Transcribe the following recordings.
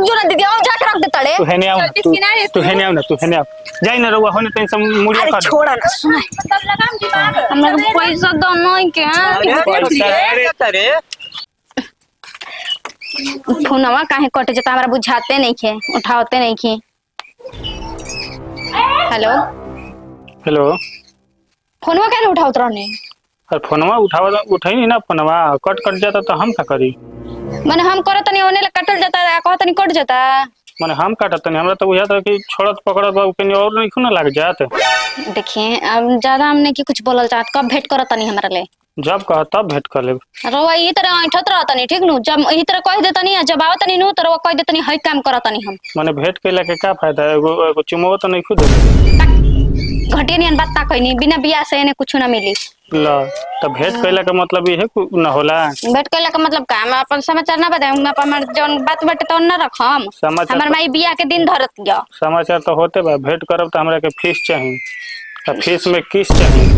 जो ना दीदी हम जाके रख दे तड़े तू हेने आव तू हेने आव ना तू हेने आव जाई ना रहुआ होने तनी सब मुड़िया अरे कर छोड़ा ना सुन तब लगाम दिमाग हमरा पैसा दो नहीं के अरे फोनवा काहे कट जाता हमरा बुझाते नहीं खे उठाते नहीं खे। हेलो हेलो फोनवा काहे उठावत रहने और फोनवा उठावा उठाई नहीं ना फोनवा कट कट जाता तो हम का करी माने हम करत नहीं ओने कटल जाता कहत नहीं कट जाता माने हम काटत नहीं हमरा तो बुझा था कि छोड़त पकड़त बा कहीं और नहीं खुना लग जात। देखिए अब ज्यादा हमने की कुछ बोलल चाहत कब भेंट करत नहीं हमरा ले जब कहा तब भेंट कर ले रवा ई तरह ऐठत रहत नहीं ठीक नु जब ई तरह कह देत नहीं जब आवत नहीं नु तो कह देत नहीं हई काम करत नहीं हम माने भेंट कैला के का फायदा एगो चुमो तो नहीं खुद घटिया नियन बात ता कहनी बिना बियाह से ने कुछ ना मिली ला तो भेंट कैला के मतलब ये है ना होला भेंट कैला का मतलब का हम अपन समाचार ना बताए हम अपन जौन बात बाटे तो ना रखम हमर माई बियाह के दिन धरत गया समाचार तो होते बा भेंट करब तो हमरा के फीस चाहिए आ फीस में किस चाहिए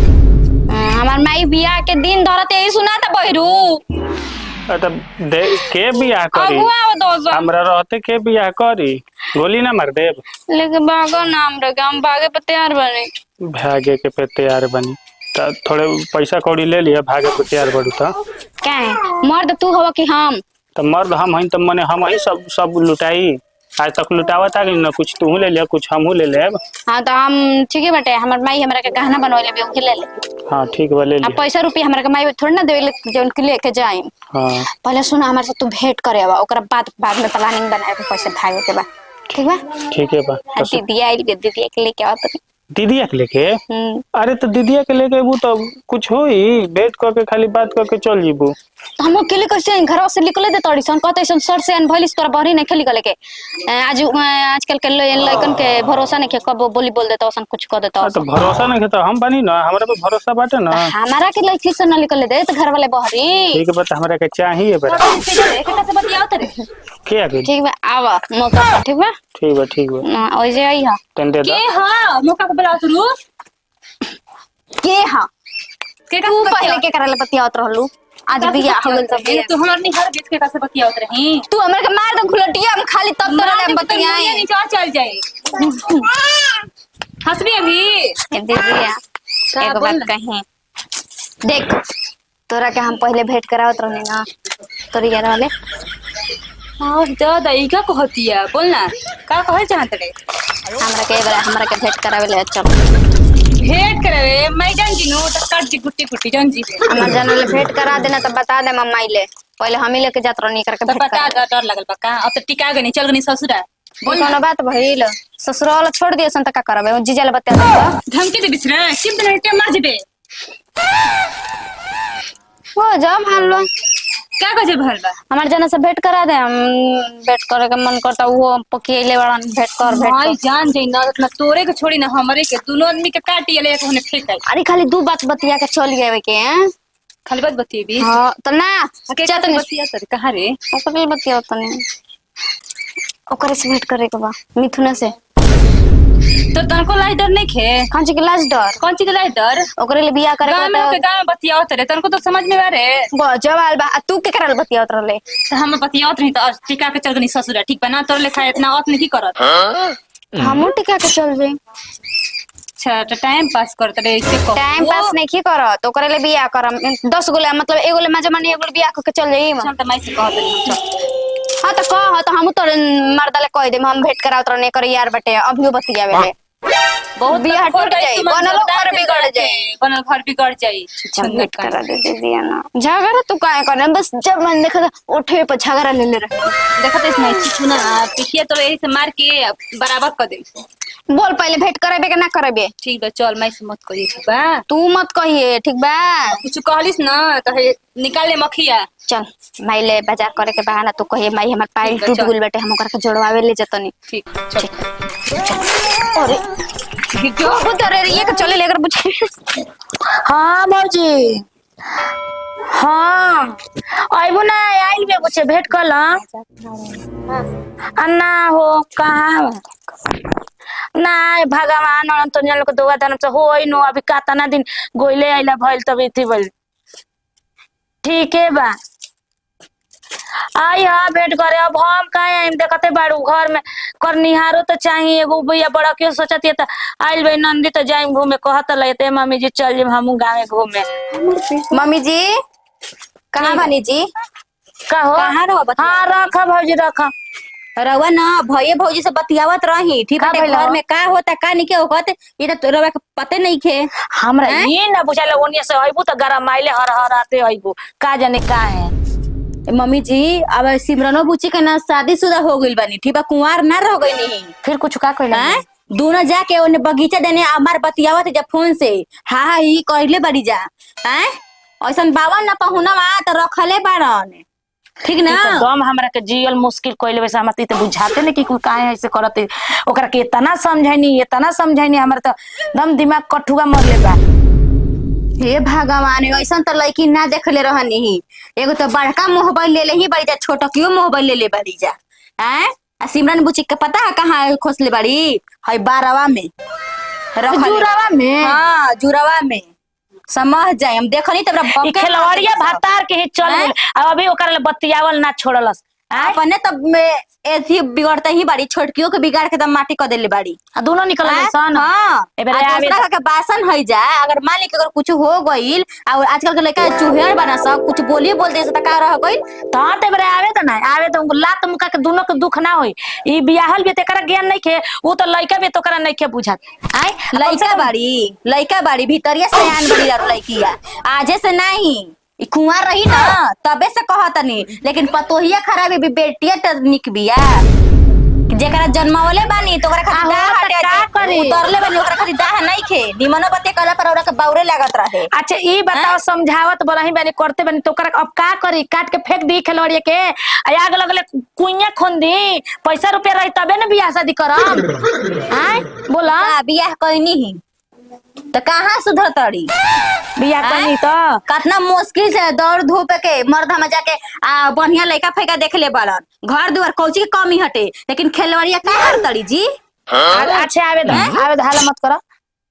हमार माई बियाह के दिन धरत यही सुना था बहिरू तो के बियाह करी हमरा रहते के बियाह करी गोली ना मार देब लेकिन भागो ना हमरा के हम भागे पे तैयार बने भागे के पे तैयार बनी तो थोड़े पैसा कौड़ी ले लिया भागे पे तैयार बड़ू तो क्या है मर्द तू हो कि हम तो मर्द हम हई तो मने हम ही सब लुटाई आज तक लुटावा था ना कुछ तू ले लिया कुछ हमहू ले लेब। हाँ तो हम ठीक है बेटे हमर माई हमरा के गहना बनवाइले भी उनके ले ले हाँ ठीक बा ले अब लिया पैसा रुपया हमरा के माई थोड़ी ना देवे जो उनके लेके जाए हाँ पहले सुना हमारे से तू भेंट करे बा ओकरा बाद में प्लानिंग बनाए के पैसे भागे के बा ठीक बा ठीक है बा दीदी आई दीदी के लेके आवत दीदिया के लेके अरे तो दीदिया के लेके वो तो कुछ हो ही भेंट करके खाली बात करके चल जीबू तो हम अकेले कैसे घर से निकले दे तड़ी सन कहते सन सर से भइलिस तोरा बहरी नहीं खेली गले के आजकल के लड़कन के भरोसा नहीं के कब बोली बोल देता सन कुछ कर देता तो भरोसा नहीं तो हम बनी ना हमरा पे भरोसा बाटे ना हमारा के लड़की से ना निकले दे तो घर वाले बहरी ठीक है बता हमरा के चाहिए बेटा एकटा से बतियाओ तरे के आ गई ठीक बा आवा मौका ठीक बा ठीक बा ओइ जे आई हा टेन दे के हां मौका पे बुलाओ तू के हा के तू पहले के करले बतियावत रहलू आज बियाह हो गेल तब तू हमर नहीं हर बीच के का से बतियाओ रही तू हमरा के मार दे घुलटिया हम खाली तब तोरा ले बतियाए नीचे चल जाए हंसबी अभी दीदिया एक बात कहीं देख तोरा के हम पहले भेंट करावत रहनी ना तोरी यार वाले हां दादा ई का कहतिया बोल ना का कहल चाहत रे हमरा के भेंट करावे ले चल भेंट करे मैं जान जी नो त काट दी गुट्टी गुट्टी जान जी हमर जाने ले भेंट करा देना तो बता दे मम्माई ले पहले हम ही लेके जात रहनी करके तो बता डर लगल बा का अब तो टिका गनी चल गनी ससुरा बोल कोनो बात भइल ससुराल छोड़ दिए सन त का करबे जीजा ले बता दे धमकी दे बिछरा किन दिन टे मार जेबे हो जा मान लो क्या कहे भल बा हमार जाने से भेंट करा दे हम भेंट करे के मन करता वो पकिएले वाला भेंट कर भाई जान जाई ना इतना तोरे के छोड़ी ना हमरे के दोनों आदमी के काटी ले के होने फेंक आई अरे खाली दू बात बतिया के चल गए के हैं खाली बात बतिएबी हां तो ना क्या तनी बतिया तरी कहां रे ओकरे बतिया तनी ओकरे से भेंट करे के बा मिथुना से तो तनको लाई डर नहीं खे कौन ची के लाज डर कौन ची के लाई डर ओकरे ले बियाह करे के गांव बतियाओ तरे तनको तो समझ में आ रे गजवाल बा तू के करल बतियावत रहले तो हम बतियाओ रही तो टिका के चल गनी ससुरा ठीक बा ना तोर लेखा इतना औत नहीं करत हमू टिका के चल जाई अच्छा तो टाइम पास करत रे ऐसे को टाइम पास नहीं की करत ओकरे ले बियाह करम 10 गोले मतलब एगो ले मजा मानी एगो बियाह के चल जाई चल त मैं से कहत नहीं चल हां तो कह तो हम तो मर्दा ले कह दे हम भेंट करावत रहने करे यार बटे अभियो बतियावे ले बहुत बियाह टूट जाई बनल घर बिगड़ जाई बनल घर बिगड़ जाई भेंट करा दे दिया ना झगड़ा तू काहे करे बस जब मन देखा उठे पे झगड़ा ले ले रहे देखत इस नहीं छुना पिछिया तो यही से मार के बराबर कर दे बोल पहले भेंट करेबे के ना करेबे ठीक बा चल मैं से मत कहिए ठीक बा तू मत कहिए ठीक बा कुछ कहलिस ना तो निकाल ले मखिया चल माइले बाजार करे के बहाना तू कहिए माई हमर पाइल टूट गेल बेटे हम ओकरा के जोड़वावे ले जतनी ठीक चल अरे जो उधर ये के चले लेकर पूछे हाँ मौजी हाँ आइबो ना आइल बे कुछ भेंट कला अन्ना हो कहाँ ना भगवान अंतोनिया लोग दुआ दान से होई नो अभी कातना दिन गोइले आइला भइल तब इति बोल ठीक है बा आई हा भेंट करे। अब हम काहे आइम देखते बाड़ू घर में करनिहारो तो चाहिए एगो भैया बड़ा क्यों सोचती है। आइल भाई नंदी तो जाइम घूमे कहत लेते मम्मी जी चल जिम हमू गाँव घूमे। मम्मी जी कहाँ बानी जी? कहो कहाँ रहो बतिया? हाँ रखा भौजी रखा। रवा ना भैया भौजी से बतियावत रही ठीक का है। भइल घर हो? में का होता का नहीं के होत ये तो रवा के पते नहीं खे। हमरा ये ना बुझाले ओनिया से आइबू तो गरम आइले हर हर आते आइबू का जाने का है। मम्मी जी अब सिमरनो बुची के ना शादीशुदा हो गइल बानी ठीक बा कुंवार ना रह गई नहीं। फिर कुछ का कहला हैं दोनों जाके ओने बगीचा देने हमार बतियावत जा फोन से। हाँ ई कहले बड़ी जा हैं ऐसन बावन ना पहुना वा तो रखले बाड़न ठीक ना। दम हमरा के जियल मुश्किल कइले वैसे हमरा तो बुझाते नहीं कि काहे ऐसे करते। ओकरा के इतना समझाइनी हमरा तो दम दिमाग कठुआ मरले बा। हे भगवान ऐसा तो लड़की ना देखले रहनी ही। एगो तो बड़का मोबाइल ले ले ही बड़ी जा छोटकियो मोबाइल ले ले बड़ी जा हैं। आ सिमरन बुची के पता है कहाँ खोसले बड़ी है 12वां में जुरावा में। हाँ जुरावा में समझ जाए हम देखनी तब ई खिलवाड़िया भातार के ही चल गेल। अब अभी ओकरा ले बतियावल ना छोड़लस। अपने तब में ऐसी बिगड़ते ही बड़ी छोटकियों के बिगाड़ के तब माटी कर देले बड़ी दोनों निकल गए सन। हाँ एबेरे आवे दूसरा के बासन है जा अगर मान ली कि अगर कुछ हो गइल और आजकल के लड़का चूहेर बना सब कुछ बोलिए बोल दे का रह गइल ता ते बरे आवे त ना आवे तो लात मुका के दोनों के दुख ना होई। ई बियाहल भी तेकरा ज्ञान नहीं खे उ तो लइका भी तोकरा नहीं खे बुझात। आय लइका बाड़ी भीतरिया सयान बड़ी लइकिया आजे से नहीं ई कुंवार रही ना तबे से कहतनी। लेकिन पतोहिया खराब है बेटिया त निक बिया जेकरा जन्मावले बानी तो ओकरा खातिर दाह हटे का करी उतरले बानी ओकरा खातिर दाह नहीं खे निमनो बते कला पर ओकरा के बाउरे लागत रहे। अच्छा ई बताओ समझावत बोलही बानी करते बानी तो ओकरा अब का करी काट के फेंक दी खिलौड़िया के आग लगले कुइया खोन दी पैसा रुपया रही तबे ना बियाह शादी करम। हां बोला बियाह कइनी ही तो कहाँ सुधर तड़ी बियाह करनी तो कितना मुश्किल से दौड़ धूप के मर्द हम जाके बढ़िया लड़का फेंका देख ले बड़न घर दुआर कौची के कमी हटे लेकिन खेलवाड़िया का हर तड़ी जी। अच्छा आवे दो हाला मत करो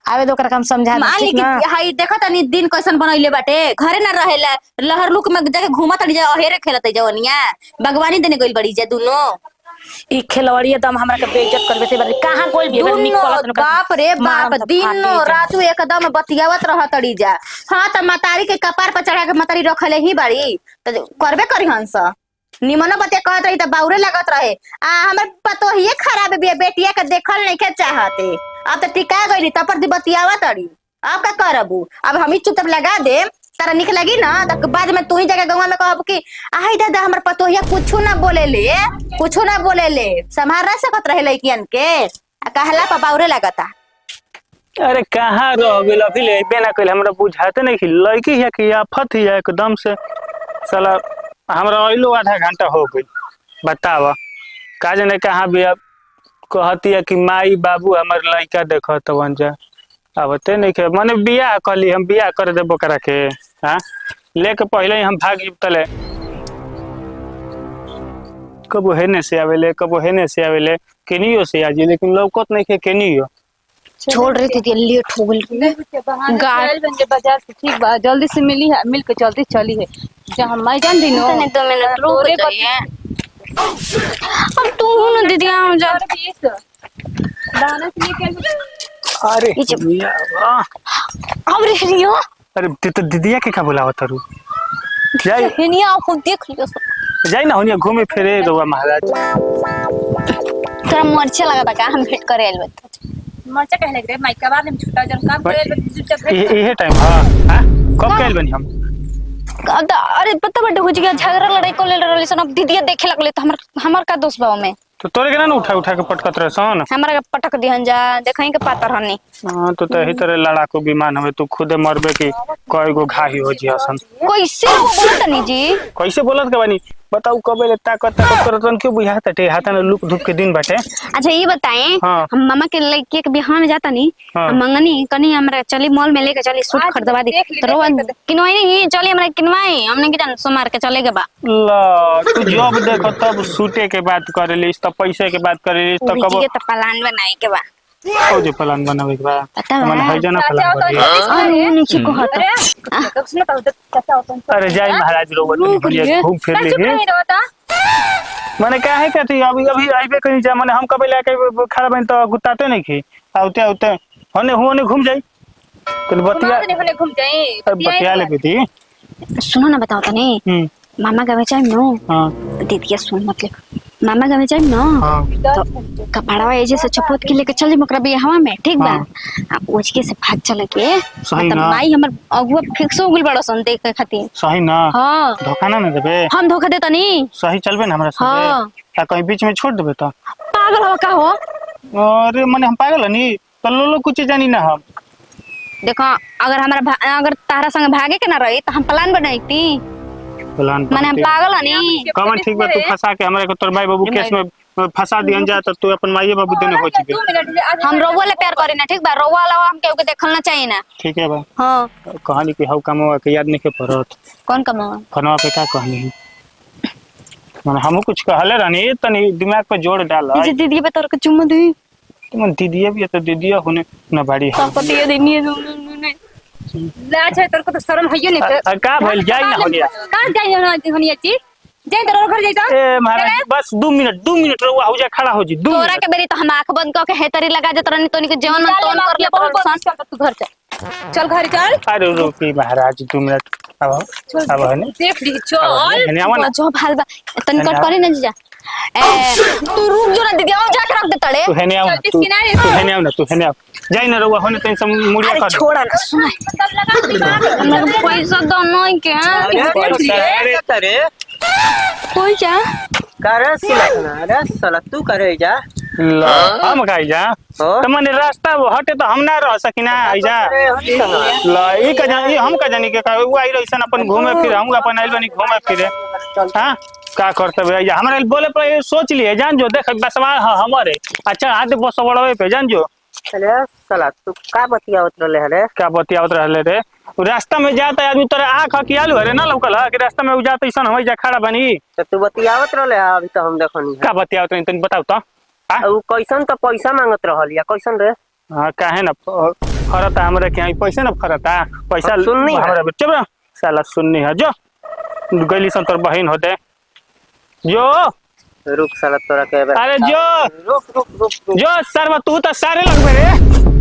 आवे दो ओकरा हम समझा मान ली कि हाई देखा तनी दिन कैसन बनैले बाटे घरे ना रहेला लहर लुक में जाके घूमत तड़ी जा अहेरे खेलत जवनिया बागवानी देने गइल बड़ी जा दोनों ई खिलवाड़िया दम हमरा के बेइज्जत करबे ते बारे कहां कोई भी निकलत बाप रे बाप दिनो रातू एकदम बतियावत रह तड़ी जा। हाँ त मतारी के कपार पर चढ़ा के मतारी रखले ही बड़ी त करबे करी हंस निमनो बतिया कहत रही त बाउरे लागत रहे। हमर पतोहिए खराब बिया बेटिया के देखल नहीं के चाहते अब तो टिका गई तब पर बतियावा तड़ी अब का करबू अब हम ही चुपचाप लगा दे तारा निक लगी ना तब बाद में तू ही जगह गाँव में कहब कि आई दादा हमर पतोहिया कुछ ना बोले ले संभाल ना सकत रहे लड़कियन के कहला पर बाउरे लगता। अरे कहाँ रह गेल अभी ले ना कइल हमरा बुझाते नहीं कि लड़की है कि आफत ही है एकदम से साला हमरा अइलो आधा घंटा हो गई। बतावा का जाने कहाँ भी अब कहती है कि माई बाबू हमार लड़का देखत वन जा अब ते नहीं के माने बियाह कली हम बियाह कर देबो करा के हां लेके पहले ही हम भाग तले कबो हेने से आवेले कबो हेने से आवेले केनियो से आजी लेकिन लौकत नहीं के केनियो छोड़ रही थी लेट हो गई गाड़ी बन बाजार से ठीक बा जल्दी से मिल के जल्दी चली है जहां मैं जान दी नो 2 मिनट रुक जाइए। अब तू न दीदी हम जा दाना से लेके अरे मिया अब रे रियो अरे तो दीदिया के का बुलावत रू जाई हिनिया खुद देख लियो जाई ना होनिया घूमे फिरे रहुआ महाराज तोरा मरचे लगा था का हम भेंट करे आइल मरचा कहले रे माइका बाद में छोटा जन काम करे ये टाइम हां कब कैल बनी हम अरे पता बड़े हो गया झगड़ा लड़ाई को ले रहली सन अब दीदी देखे लगले तो हमर का दोस्त बा में तो तोरे के ना उठा के पटकत रहे सन हमरा के पटक दिहन जा देखई के पातर हनी। हां तो यही तरह लड़ाकू विमान हवे तू खुदे मरबे की कई गो घाही हो जी हसन कैसे वो बोलत नहीं जी कैसे बोलत के बानी बताऊ कबे ले ताकत करतन क्यों बुझा तटे हाथ में लुक धुप के दिन बाटे। अच्छा ये बताएं हाँ। हम मामा के लड़के के बिहार में जाता नहीं हाँ। हम मंगनी कनी हमरा चली मॉल में लेके चली सूट खरीदवा दी तो रोवन किनवाई नहीं चली हमरा किनवाई हमने के जान सोमार के चले के बा ला तू जब देखो तब सूटे के बात करेलिस त पैसे के बात करेलिस त कबो के तो प्लान बनाए के बा ओ जो प्लान बनावे के बा पता बा? मन है जना चाचा प्लान होतन बनी अरे नीचे को हट अरे तो सुनो तो चाचा होतन अरे जय महाराज रोग बढ़िया घूम फिर चुप लीजिए नहीं रहता माने काहे कहती अभी अभी आइबे कहीं जा माने हम कबे लेके खड़ा बन तो गुताते नहीं की आउते आउते होने घूम जाई कल बतिया घूमने घूम जाए बतिया लेके थी सुनो ना बताओ तनी मामा गावे जाइम नो हां दीदिया सुन मतलब मामा गावे जाइम नो हां तो कपड़वा एजे से चपोत के लेके चल जी मकरा बिया हवा में ठीक बा आ ओजके से भाग चले के सही मतलब ना। माई हमर अगुआ फिक्स हो गेल बड़ा सन देखे खातिर सही ना हां धोखा ना देबे हम धोखा दे तनी सही चलबे ना हमरा हाँ। साथे आ कहीं बीच में छोड़ देबे तो पागल हो का हो अरे माने हम पागल नहीं तो लो कुछ जानी ना हम देखो अगर अगर तारा संग भागे के ना रही तो हम प्लान बनाईती प्लान माने हम पागल हनी कमन ठीक बा तू फंसा के हमरा के तोर भाई बाबू केस में फंसा दियन जा तो तू अपन माई बाबू देने हो चुके 2 मिनट हम रोवा ले प्यार करी ना ठीक बा रोवा अलावा हम केहू के देखल ना चाहिए ना ठीक है बा हां कहानी की हौ कमवा के याद नहीं के पड़त कौन कमावा फनवा पे का कहनी माने हमहू कुछ कहले रहनी तनी दिमाग पे जोड़ डाल जे दीदी पे तोर के चुम्मा दी तुम दीदीया भी है तो दीदया होने ना बाड़ी है संपत्ति देनी है लाज है तेरे को तो शर्म है नहीं तो का भइल जाई ना हो गया कहां जाई ना होनी चीज जाई तेरे घर जाई तो ए महाराज बस 2 मिनट रहुआ हो जा खड़ा हो जी 2 तोरा मिनट के बेरी तो हम आंख बंद क के हेतरी लगा जत रहनी तोनी के जीवन में तोन कर ले बहुत चल तू घर चल घर चल अरे रुकी महाराज 2 मिनट अब है ने देख ली चल ने आवा ना जो भाल बा तनी कट करे ना जीजा तू रुक जो ना दीदी हम जाके रख दे तड़े तू है ने आवा तू है ने आवा ना तू है ने जाई ना रहुआ होने तनी सब मुड़िया अरे कर छोड़ा ना सुन सब लगा दिमाग हम पैसा दो नहीं के अरे करे कोई क्या करे सिलखना अरे साला तू करे जा ला हम काई जा हो? तो मने रास्ता वो हटे तो हम ना रह सकिना आई जा अरे हटी संग ला ई का जानी हम का जानी के का वो आई रहिसन अपन घूमे फिरे हम अपन आइल बनी घूमे फिरे हां का करते भैया या हमरा बोले पर सोच लिए जान जो देख बसवा हमारे अच्छा हाथ बस बड़वे पे जान जो अरे साला तू का बतियावत रहले हरे क्या बतियावत रहले रे रास्ता में जाता आदमी तोरा आंख हकियालू अरे ना लौकल है कि रास्ता में जाता ऐसा हम जा खड़ा बनी तो तू बतियावत रहले अभी तो हम देखनी का बतियावत नहीं तनी बताओ तो उ कैसन तो पैसा मांगत रहल या कैसन रे हां काहे ना फरता हमरा के यहाँ पैसे ना फरता पैसा सुननी है। हमरा चुप रह साला सुननी है जो गली सन तोर बहन होते जो रुक साला तोरा के अरे जो रुक जो सरवा तू तो सारे लगबे रे